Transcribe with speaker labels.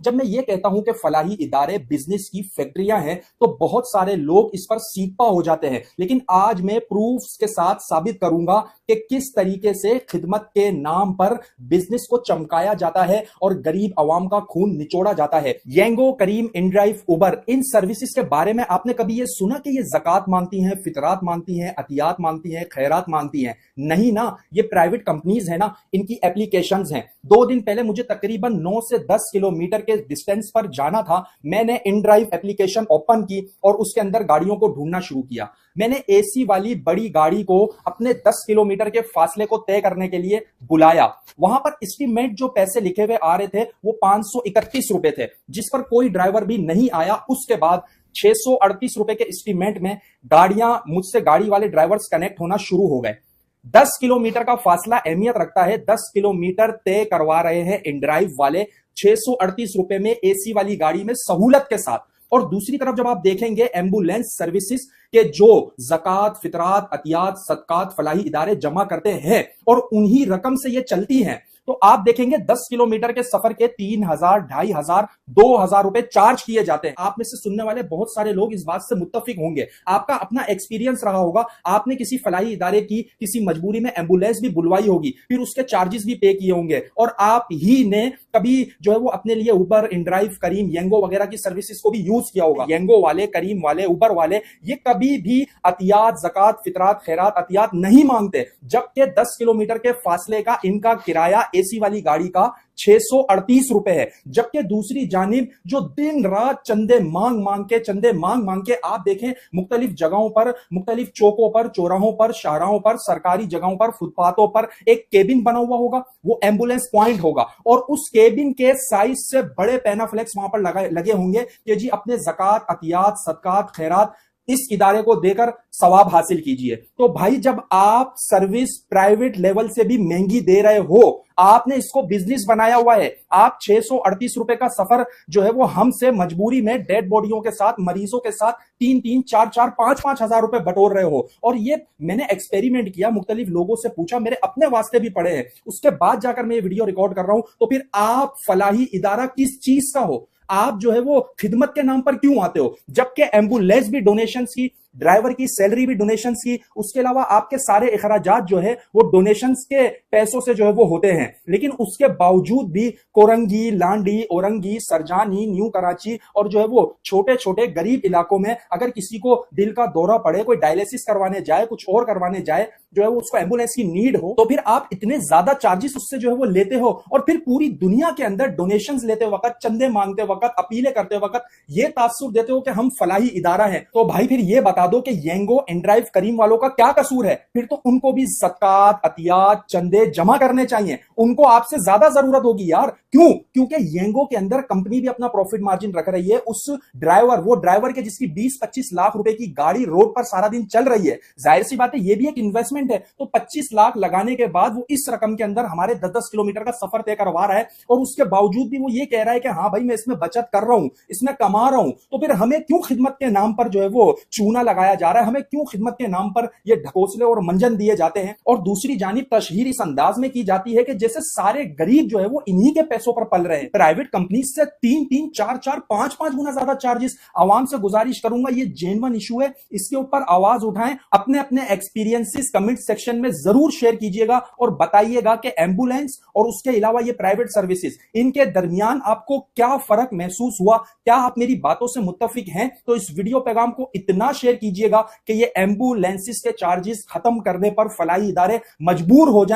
Speaker 1: जब मैं ये कहता हूं कि फलाही इदारे बिजनेस की फैक्ट्रियां हैं तो बहुत सारे लोग इस पर सीपा हो जाते हैं, लेकिन आज मैं प्रूफ्स के साथ साबित करूंगा कि किस तरीके से खिदमत के नाम पर बिजनेस को चमकाया जाता है और गरीब आवाम का खून निचोड़ा जाता है। येंगो, करीम, इनड्राइव, उबर, इन सर्विसेज के बारे में आपने कभी यह सुना कि ये ज़कात मांगती हैं, फितरात मांगती हैं, अतियात मांगती हैं, खैरात मांगती हैं? नहीं ना, ये प्राइवेट कंपनीज है ना, इनकी एप्लीकेशंस हैं। 2 दिन पहले मुझे तकरीबन 9 से 10 किलोमीटर के डिस्टेंस पर जाना था। मैंने इनड्राइव एप्लीकेशन ओपन की और उसके अंदर गाड़ियों को ढूंढना शुरू किया। मैंने एसी वाली बड़ी गाड़ी को अपने 10 किलोमीटर के फासले को तय करने के लिए बुलाया। वहां पर एस्टीमेट जो पैसे लिखे हुए आ रहे थे वो 531 रुपए थे, जिस पर कोई ड्राइवर भी नहीं आया। उसके बाद 638 रुपए के एस्टीमेट में गाड़ियां मुझसे गाड़ी वाले ड्राइवर्स कनेक्ट होना शुरू हो गए। 10 किलोमीटर का फासला अहमियत रखता है। 10 किलोमीटर तय करवा रहे हैं इनड्राइव वाले 638 रुपए में एसी वाली गाड़ी में सहूलत के साथ। और दूसरी तरफ जब आप देखेंगे एम्बुलेंस सर्विसेज के जो ज़कात, फितरात, अतियात, सदकात फलाही इदारे जमा करते हैं और उन्हीं रकम से ये चलती हैं, तो आप देखेंगे 10 किलोमीटर के सफर के 3000, 2500, 2000 रुपए चार्ज किए जाते हैं। आप में से सुनने वाले बहुत सारे लोग इस बात से मुत्तफिक होंगे। आपका अपना एक्सपीरियंस रहा होगा, आपने किसी फलाही इदारे की किसी मजबूरी में एम्बुलेंस भी बुलवाई होगी, फिर उसके चार्जेस भी पे किए होंगे, और आप ही ने कभी जो है वो अपने लिए उबर, इनड्राइव, करीम, येंगो वगैरह की सर्विसेज को भी यूज किया होगा। येंगो वाले, करीम वाले, उबर वाले ये कभी भी अतियात, ज़कात, फितरात, खैरात, अतियात नहीं मांगते, जबकि 10 किलोमीटर के फासले का इनका किराया एसी वाली गाड़ी का 638 रुपए है। जबकि दूसरी जानिब जो दिन रात चंदे मांग के आप देखें मुख्तलिफ जगहों पर, मुख्तलिफ चौकों पर, चौराहों पर, शाहराहों पर, सरकारी जगहों पर, फुटपाथों पर एक केबिन बना हुआ होगा, वो एम्बुलेंस पॉइंट होगा, और उस केबिन के साइज से बड़े पैनाफ्लेक्स वहां पर लगे होंगे कि जी अपने ज़कात, अतियात, सदकात, खैरात इस इदारे को देकर सवाब हासिल कीजिए। तो भाई जब आप सर्विस प्राइवेट लेवल से भी महंगी दे रहे हो, आपने इसको बिजनेस बनाया हुआ है, आप 638 रुपए का सफर जो है वो हमसे मजबूरी में डेड बॉडियों के साथ, मरीजों के साथ 3-3, 4-4, 5-5 हजार रुपए बटोर रहे हो। और ये मैंने एक्सपेरिमेंट किया, मुख्तलिफ लोगों से पूछा, मेरे अपने वास्ते भी पड़े हैं, उसके बाद जाकर मैं ये वीडियो रिकॉर्ड कर रहा हूं। तो फिर आप फलाही इदारा किस चीज का हो? आप जो है वो खिदमत के नाम पर क्यों आते हो? जबकि एम्बुलेंस भी डोनेशंस की, ड्राइवर की सैलरी भी डोनेशंस की, उसके अलावा आपके सारे इखराजात जो है वो डोनेशंस के पैसों से जो है वो होते हैं। लेकिन उसके बावजूद भी कोरंगी, लांडी, औरंगी, सरजानी, न्यू कराची और जो है वो छोटे छोटे गरीब इलाकों में अगर किसी को दिल का दौरा पड़े, कोई डायलिसिस करवाने जाए, कुछ और करवाने जाए, जो है वो उसको एम्बुलेंस की नीड हो, तो फिर आप इतने ज्यादा चार्जेस उससे जो है वो लेते हो। और फिर पूरी दुनिया के अंदर डोनेशंस लेते वक्त, चंदे मांगते वक्त, अपीलें करते वक्त ये तासुर देते हो कि हम फलाही इदारा है। तो भाई फिर ये बता दो कि येंगो, इनड्राइव, करीम वालों का क्या कसूर है? फिर तो उनको भी ज़कात, अतियात, चंदे जमा करने चाहिए, उनको आपसे ज्यादा जरूरत होगी यार। क्यों? क्योंकि येंगो के अंदर कंपनी भी अपना प्रॉफिट मार्जिन रख रही है। उस ड्राइवर, वो ड्राइवर के जिसकी 20-25 लाख रुपए की गाड़ी रोड पर सारा दिन चल रही है, जाहिर सी बात है ये भी एक इन्वेस्टमेंट है। तो 25 लाख लगाने के बाद वो इस रकम के अंदर हमारे 10-10 किलोमीटर का सफर तय करवा रहा है, और उसके बावजूद भी वो ये कह रहा है कि हाँ भाई मैं इसमें बचत कर रहा हूं, इसमें कमा रहा हूं। तो फिर हमें क्यों खिदमत के नाम पर जो है वो चूना लगाया जा रहा है? हमें क्यों खिदमत के नाम पर ये ढकोसले और मंजन दिए जाते हैं? और दूसरी जानिब तशहीर इस अंदाज में की जाती है कि जैसे सारे गरीब जो है वो इन्हीं के पैसों पर पल रहे हैं। प्राइवेट कंपनी से 3-3, 4-4, 5-5 गुना ज्यादा चार्जेस। आवाम से गुजारिश करूंगा, ये जेन्युइन इशू है, इसके ऊपर आवाज उठाएं, अपने अपने एक्सपीरियंसेस कमेंट सेक्शन में जरूर शेयर कीजिएगा और बताइएगा कि एम्बुलेंस और उसके अलावा ये प्राइवेट सर्विसेज, इनके दरमियान आपको क्या फर्क महसूस हुआ? क्या आप मेरी बातों से मुत्तफिक हैं? तो इस वीडियो पैगाम को इतना शेयर कीजिएगा कि ये एम्बुलेंसेस के चार्जेस खत्म करने पर फलाही इदारे मजबूर हो जाएं।